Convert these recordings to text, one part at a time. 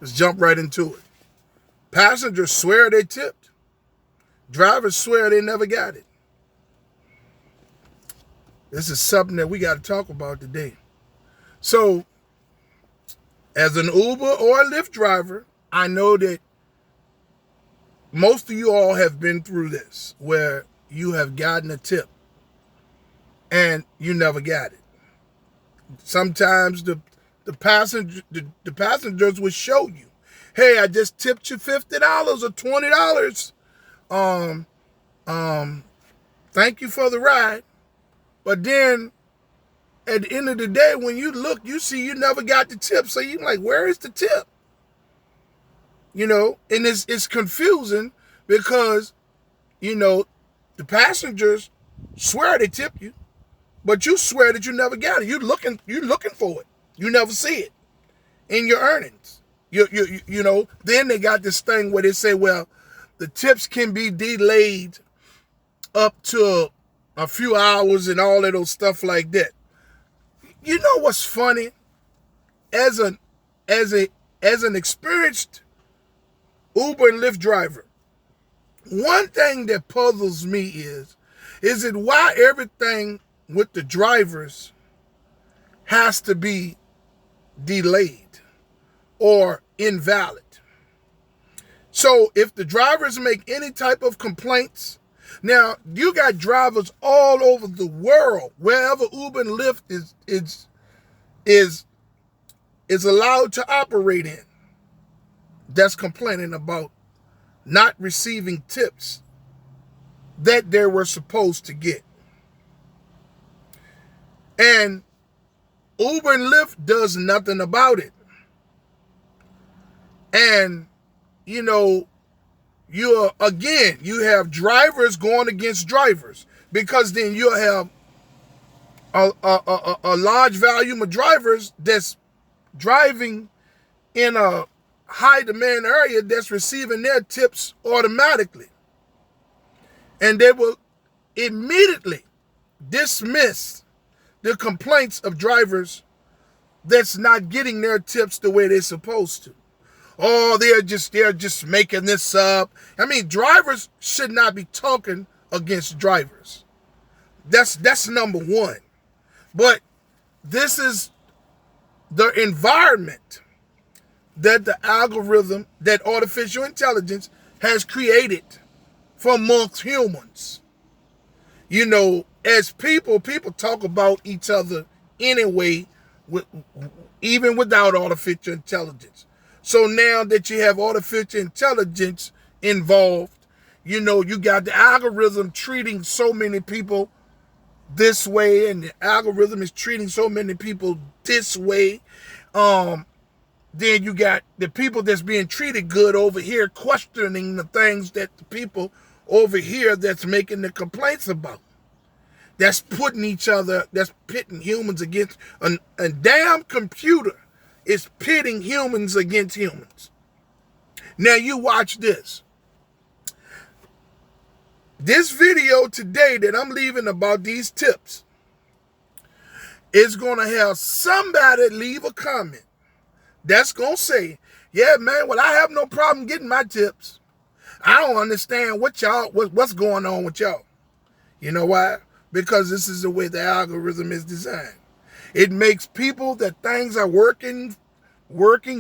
Let's jump right into it. Passengers swear they tipped. Drivers swear they never got it. This is something that we got to talk about today. So, as an Uber or a Lyft driver, I know that most of you all have been through this, where you have gotten a tip and you never got it. Sometimes the passengers will show you, hey, I just tipped you $50 or $20. Thank you for the ride. But then at the end of the day, when you look, you see you never got the tip. So you're like, where is the tip? And it's confusing because, the passengers swear they tip you, but you swear that you never got it. You're looking for it. You never see it in your earnings. Then they got this thing where they say, well, the tips can be delayed up to a few hours and all of those stuff like that. You know what's funny? As an experienced Uber and Lyft driver, one thing that puzzles me is it why everything with the drivers has to be delayed or invalid. So if the drivers make any type of complaints, now you got drivers all over the world, wherever Uber and Lyft is allowed to operate in, that's complaining about not receiving tips that they were supposed to get. And Uber and Lyft does nothing about it. And, you have drivers going against drivers, because then you'll have a large volume of drivers that's driving in a high demand area that's receiving their tips automatically. And they will immediately dismiss the complaints of drivers that's not getting their tips the way they're supposed to. Oh, they're just making this up. I mean, drivers should not be talking against drivers. That's number one. But this is the environment that the algorithm, that artificial intelligence has created for amongst humans. As people talk about each other anyway, even without artificial intelligence. So now that you have artificial intelligence involved, you got the algorithm treating so many people this way, and the algorithm is treating so many people this way. Then you got the people that's being treated good over here questioning the things that the people over here that's making the complaints about. That's pitting humans against a damn computer is pitting humans against humans. Now you watch this. This video today that I'm leaving about these tips is going to have somebody leave a comment that's going to say, yeah, man, well, I have no problem getting my tips. I don't understand what's going on with y'all. You know why? Because this is the way the algorithm is designed. It makes people that things are working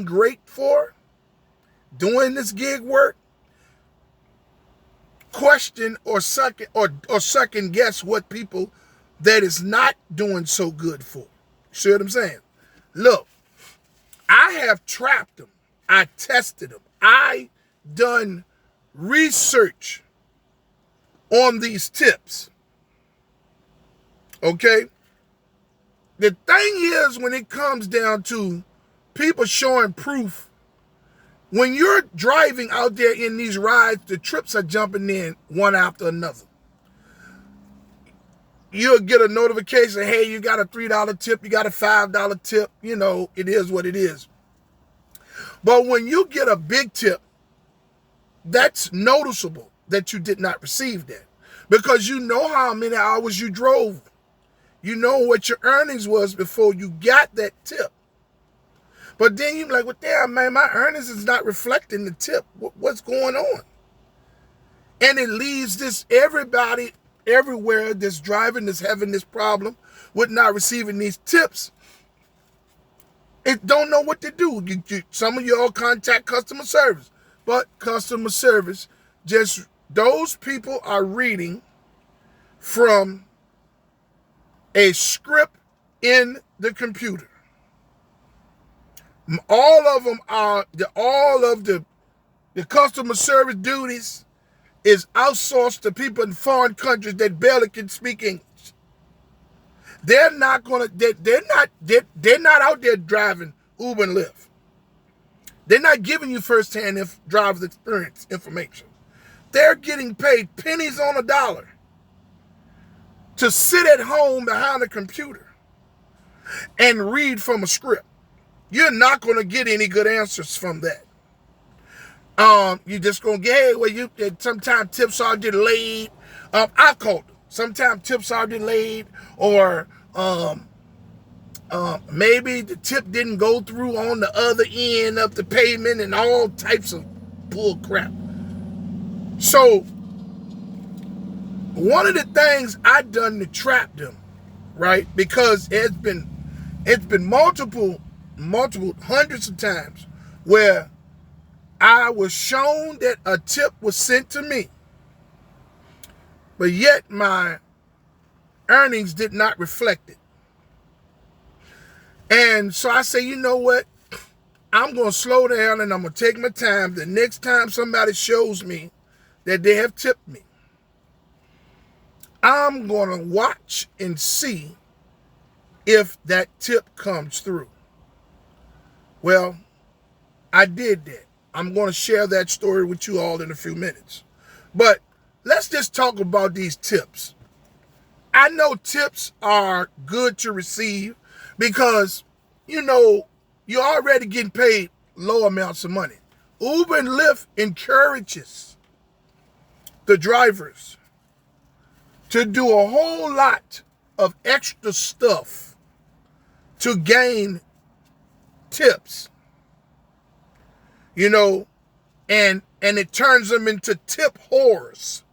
great for, doing this gig work, question or second guess what people that is not doing so good for. See what I'm saying? Look, I have trapped them. I tested them. I done research on these tips. Okay? The thing is, when it comes down to people showing proof, when you're driving out there in these rides, the trips are jumping in one after another. You'll get a notification, hey, you got a $3 tip, you got a $5 tip, it is what it is. But when you get a big tip, that's noticeable that you did not receive that, because you know how many hours you drove. You know what your earnings was before you got that tip. But then you're like, well, damn, man, my earnings is not reflecting the tip. What's going on? And it leaves this everybody everywhere that's driving, that's having this problem with not receiving these tips. It don't know what to do. Some of y'all contact customer service, but customer service, just those people are reading from a script in the computer. All of them are all of the customer service duties is outsourced to people in foreign countries that barely can speak English. They're not out there driving Uber and Lyft. They're not giving you firsthand driver's experience information. They're getting paid pennies on a dollar to sit at home behind a computer and read from a script. You're not going to get any good answers from that. You're just going to get, hey, well, sometimes tips are delayed. I called them. Sometimes tips are delayed, or maybe the tip didn't go through on the other end of the payment, and all types of bull crap. So one of the things I done to trap them, right? Because it's been multiple hundreds of times where I was shown that a tip was sent to me, but yet my earnings did not reflect it. And so I say, you know what? I'm going to slow down and I'm going to take my time. The next time somebody shows me that they have tipped me, I'm going to watch and see if that tip comes through. Well, I did that. I'm going to share that story with you all in a few minutes. But let's just talk about these tips. I know tips are good to receive because, you're already getting paid low amounts of money. Uber and Lyft encourages the drivers to do a whole lot of extra stuff to gain tips. And it turns them into tip whores.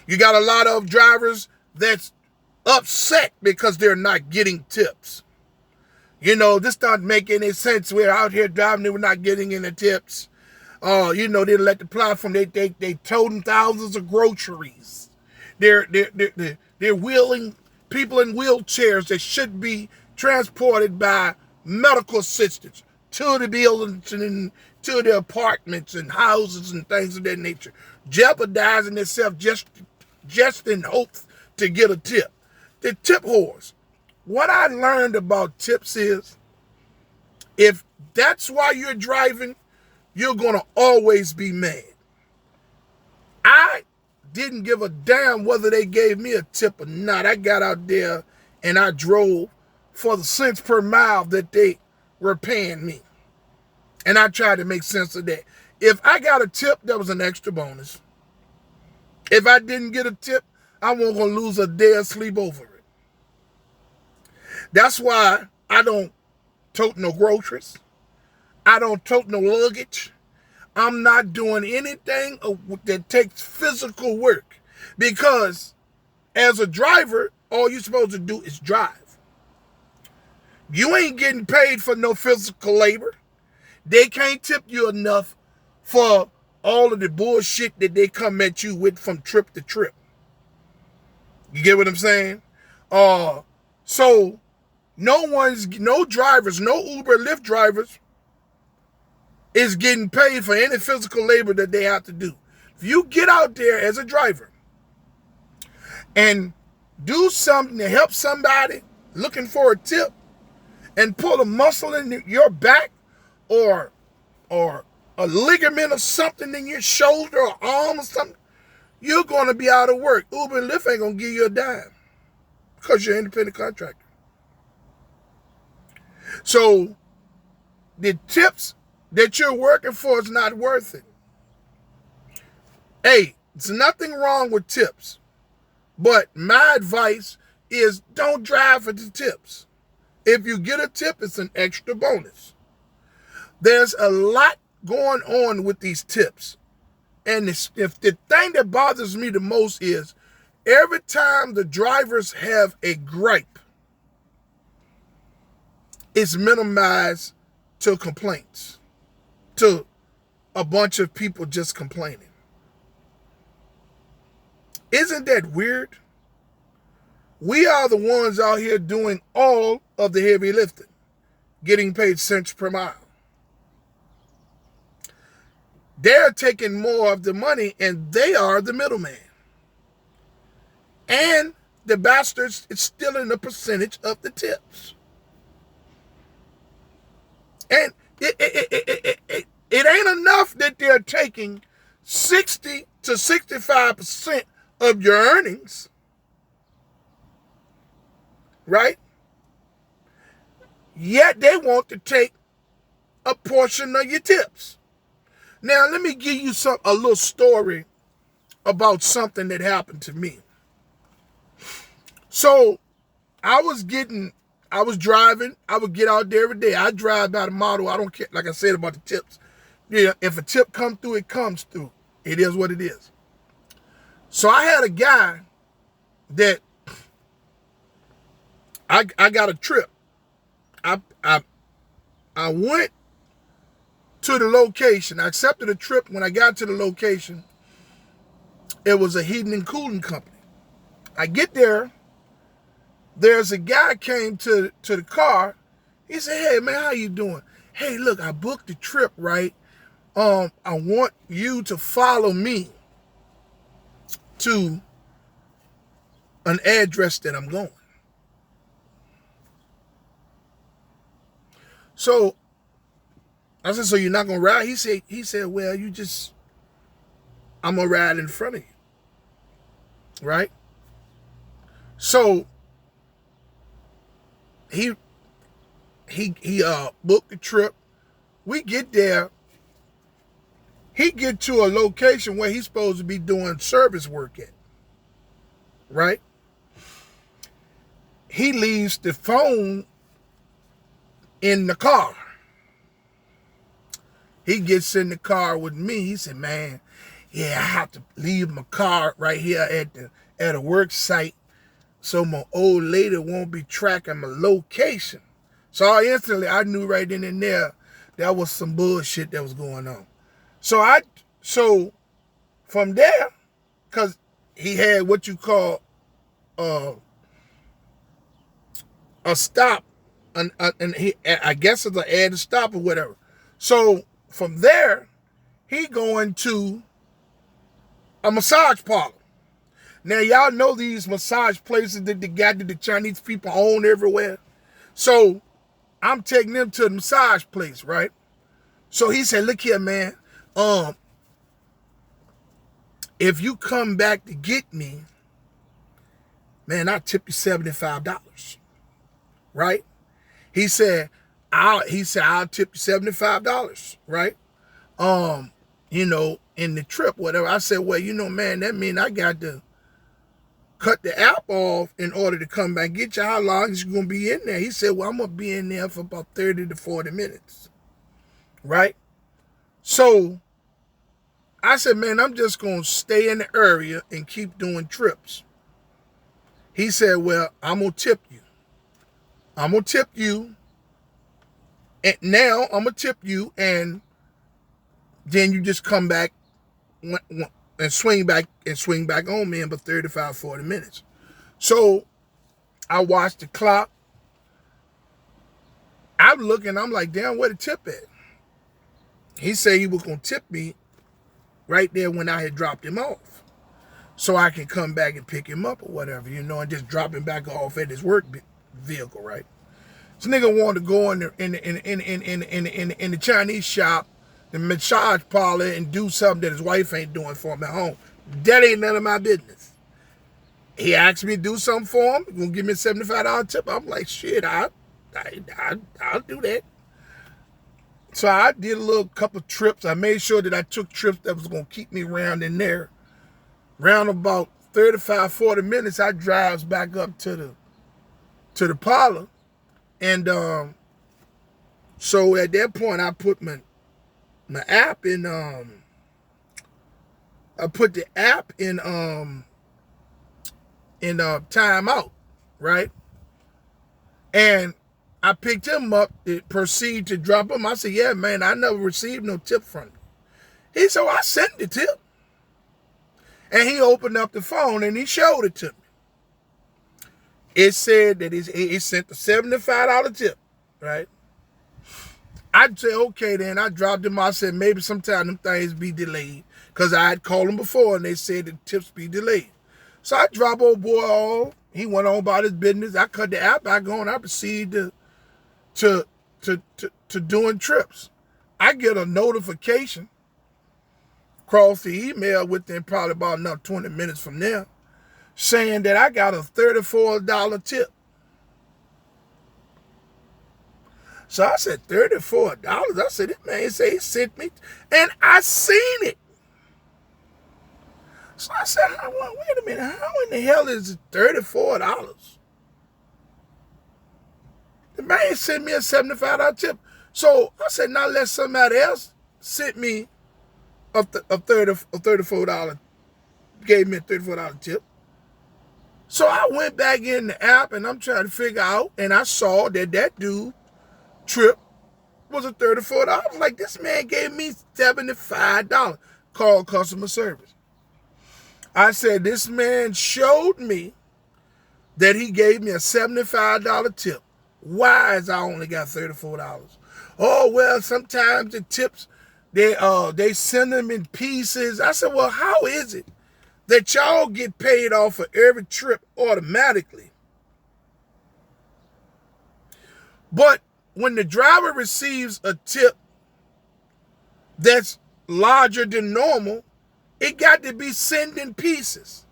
You got a lot of drivers that's upset because they're not getting tips. This doesn't make any sense. We're out here driving and we're not getting any tips. They let the platform, they toting thousands of groceries. They're wheeling people in wheelchairs that should be transported by medical assistants to the buildings and to the apartments and houses and things of that nature, jeopardizing itself just in hopes to get a tip. The tip whores. What I learned about tips is, if that's why you're driving, you're going to always be mad. I didn't give a damn whether they gave me a tip or not. I got out there and I drove for the cents per mile that they were paying me. And I tried to make sense of that. If I got a tip, that was an extra bonus. If I didn't get a tip, I wasn't going to lose a day of sleep over it. That's why I don't tote no groceries. I don't tote no luggage. I'm not doing anything that takes physical work. Because as a driver, all you're supposed to do is drive. You ain't getting paid for no physical labor. They can't tip you enough for all of the bullshit that they come at you with from trip to trip. You get what I'm saying? So no drivers, no Uber Lyft drivers is getting paid for any physical labor that they have to do. If you get out there as a driver and do something to help somebody looking for a tip and pull a muscle in your back or a ligament or something in your shoulder or arm or something, you're going to be out of work. Uber and Lyft ain't going to give you a dime because you're an independent contractor. So the tips that you're working for is not worth it. Hey, there's nothing wrong with tips, but my advice is don't drive for the tips. If you get a tip, it's an extra bonus. There's a lot going on with these tips. And if the thing that bothers me the most is every time the drivers have a gripe, it's minimized to complaints, to a bunch of people just complaining. Isn't that weird? We are the ones out here doing all of the heavy lifting, getting paid cents per mile. They're taking more of the money, and they are the middleman. And the bastards is stealing a percentage of the tips. And it ain't enough that they're taking 60 to 65% of your earnings, right? Yet they want to take a portion of your tips. Now, let me give you a little story about something that happened to me. So, I was driving. I would get out there every day. I drive by the model. I don't care, like I said about the tips. Yeah, if a tip comes through, it comes through. It is what it is. So I had a guy that I got a trip. I went to the location. I accepted a trip. When I got to the location, it was a heating and cooling company. I get there. There's a guy came to the car. He said, "Hey man, how you doing? Hey, look, I booked the trip, right? I want you to follow me to an address that I'm going." So I said, "So you're not gonna ride?" He said, "Well, I'm gonna ride in front of you." Right? So he booked the trip. We get there. He get to a location where he's supposed to be doing service work at. Right? He leaves the phone in the car. He gets in the car with me. He said, "Man, yeah, I have to leave my car right here at a work site so my old lady won't be tracking my location." So instantly I knew right then and there that was some bullshit that was going on. So from there, because he had what you call a stop, and I guess it's an added stop or whatever. So from there, he going to a massage parlor. Now, y'all know these massage places that the Chinese people own everywhere. So I'm taking them to the massage place, right? So he said, "Look here, man. If you come back to get me, man, I'll tip you $75. Right? He said, I'll tip you $75, right? In the trip, whatever. I said, "Well, man, that means I got to cut the app off in order to come back and get you. How long is you going to be in there?" He said, "Well, I'm going to be in there for about 30 to 40 minutes. Right? So I said, "Man, I'm just going to stay in the area and keep doing trips." He said, "Well, I'm going to tip you. I'm going to tip you. And now I'm going to tip you, and then you just come back and swing back on me in about 35, 40 minutes. So I watched the clock. I'm looking, I'm like, damn, where the tip at? He said he was going to tip me right there when I had dropped him off, so I can come back and pick him up or whatever, and just drop him back off at his work vehicle, right? This nigga wanted to go in the Chinese shop, the massage parlor, and do something that his wife ain't doing for him at home. That ain't none of my business. He asked me to do something for him. He's gonna give me a $75 tip. I'm like, shit, I'll do that. So I did a little couple trips. I made sure that I took trips that was gonna keep me around in there. Round about 35, 40 minutes, I drives back up to the parlor. And so at that point, I put my app in. I put the app in timeout, right? And I picked him up to proceed to drop him. I said, yeah, man, I never received no tip from you. He said, well, I sent the tip. And he opened up the phone and he showed it to me. It said that he sent a $75 tip, right? I'd say, okay, then. I dropped him. I said, maybe sometime them things be delayed. Because I had called him before and they said the tips be delayed. So I dropped old boy off. He went on about his business. I cut the app back on. I proceeded to doing trips. I get a notification across the email within probably about another 20 minutes from there saying that I got a $34 tip. So I said, $34? I said, this man said he sent me, and I seen it. So I said, wait a minute, how in the hell is it $34? The man sent me a $75 tip. So I said, now let somebody else send me a $34, gave me a $34 tip. So I went back in the app and I'm trying to figure out, and I saw that dude trip was a $34. I was like, this man gave me $75. Call customer service. I said, this man showed me that he gave me a $75 tip. Why is I only got $34? Oh, well, sometimes the tips, they send them in pieces. I said, well, how is it that y'all get paid off for every trip automatically? But when the driver receives a tip that's larger than normal, it got to be sent in pieces.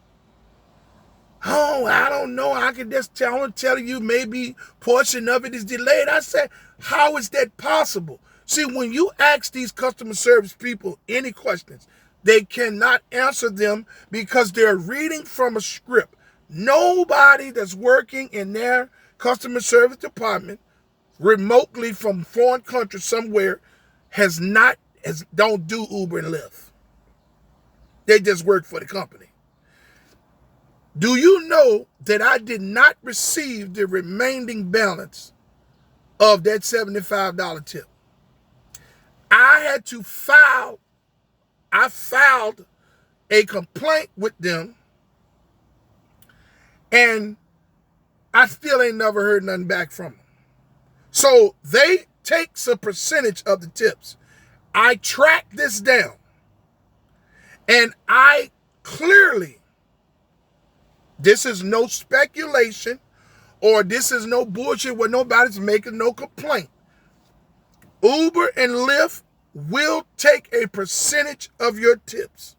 Oh, I don't know. I can just tell you maybe portion of it is delayed. I said, how is that possible? See, when you ask these customer service people any questions, they cannot answer them because they're reading from a script. Nobody that's working in their customer service department remotely from foreign country somewhere don't do Uber and Lyft. They just work for the company. Do you know that I did not receive the remaining balance of that $75 tip? I filed a complaint with them, and I still ain't never heard nothing back from them. So they take a percentage of the tips. I tracked this down, and I clearly, this is no speculation or this is no bullshit where nobody's making no complaint. Uber and Lyft will take a percentage of your tips.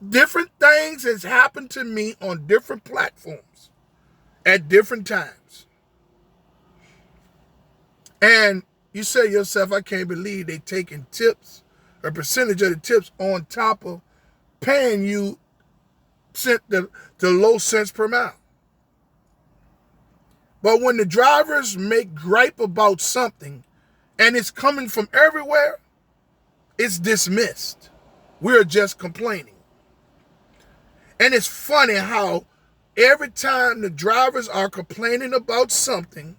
Different things has happened to me on different platforms at different times. And you say to yourself, I can't believe they taking tips, a percentage of the tips on top of paying you the low cents per mile. But when the drivers make gripe about something and it's coming from everywhere, it's dismissed. We're just complaining. And it's funny how every time the drivers are complaining about something,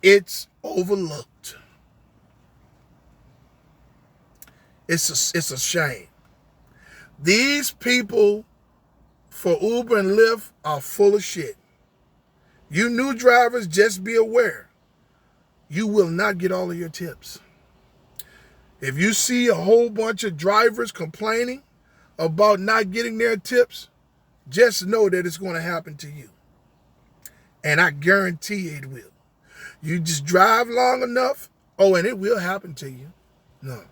it's overlooked. It's a shame. These people for Uber and Lyft are full of shit. You new drivers, just be aware. You will not get all of your tips. If you see a whole bunch of drivers complaining about not getting their tips, just know that it's going to happen to you. And I guarantee you it will. You just drive long enough, and it will happen to you. No,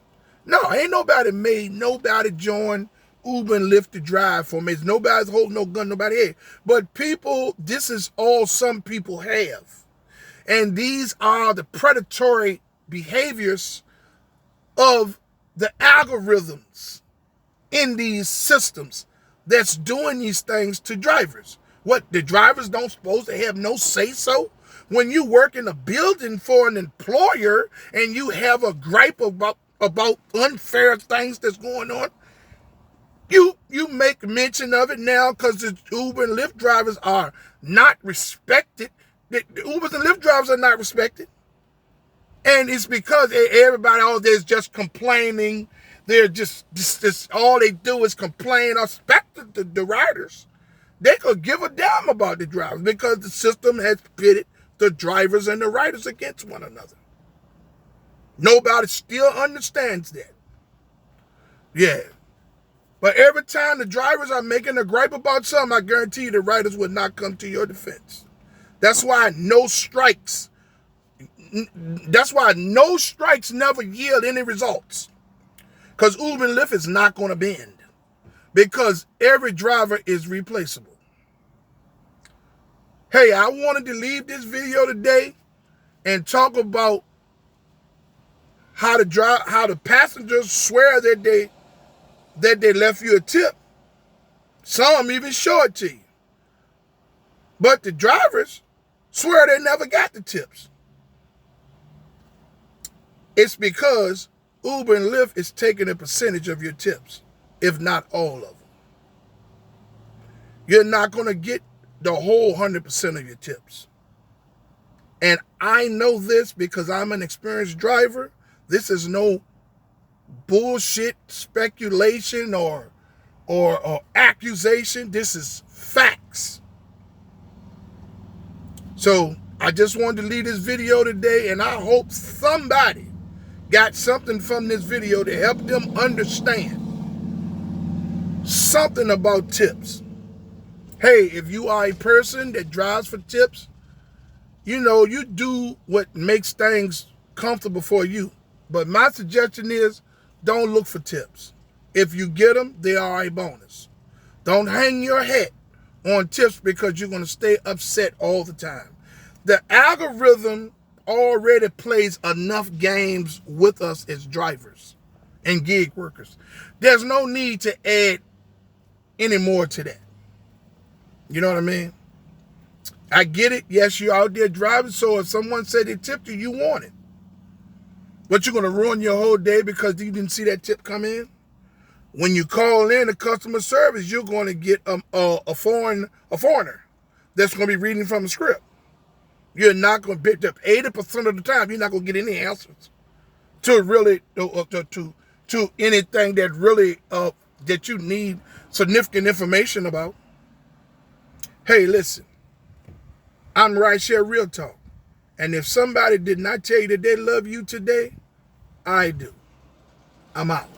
ain't nobody made nobody join Uber and Lyft to drive for me. Nobody's holding no gun, nobody here. But people, this is all some people have. And these are the predatory behaviors of the algorithms in these systems that's doing these things to drivers. What, the drivers don't supposed to have no say-so? When you work in a building for an employer and you have a gripe about unfair things that's going on, you make mention of it now because the Uber and Lyft drivers are not respected. The Ubers and Lyft drivers are not respected. And it's because everybody out there is just complaining. They're just all they do is complain. Respect the riders. They could give a damn about the drivers because the system has pitted the drivers and the riders against one another. Nobody still understands that. Yeah. But every time the drivers are making a gripe about something, I guarantee you the riders would not come to your defense. That's why no strikes never yield any results. Because Uber and Lyft is not going to bend. Because every driver is replaceable. Hey, I wanted to leave this video today and talk about how the passengers swear that they left you a tip. Some even show it to you. But the drivers swear they never got the tips. It's because Uber and Lyft is taking a percentage of your tips, if not all of them. You're not going to get the whole 100% of your tips. And I know this because I'm an experienced driver. This is no bullshit speculation or accusation. This is facts. So I just wanted to leave this video today, and I hope somebody got something from this video to help them understand something about tips. Hey, if you are a person that drives for tips, you do what makes things comfortable for you. But my suggestion is don't look for tips. If you get them, they are a bonus. Don't hang your hat on tips because you're going to stay upset all the time. The algorithm already plays enough games with us as drivers and gig workers. There's no need to add any more to that. You know what I mean? I get it. Yes, you're out there driving, so if someone said they tipped you, you want it. But you're going to ruin your whole day because you didn't see that tip come in? When you call in a customer service, you're going to get a foreigner that's going to be reading from a script. You're not going to pick up 80% of the time. You're not going to get any answers to really to anything that really that you need significant information about. Hey, listen, I'm Rideshare Real Talk. And if somebody did not tell you that they love you today, I do. I'm out.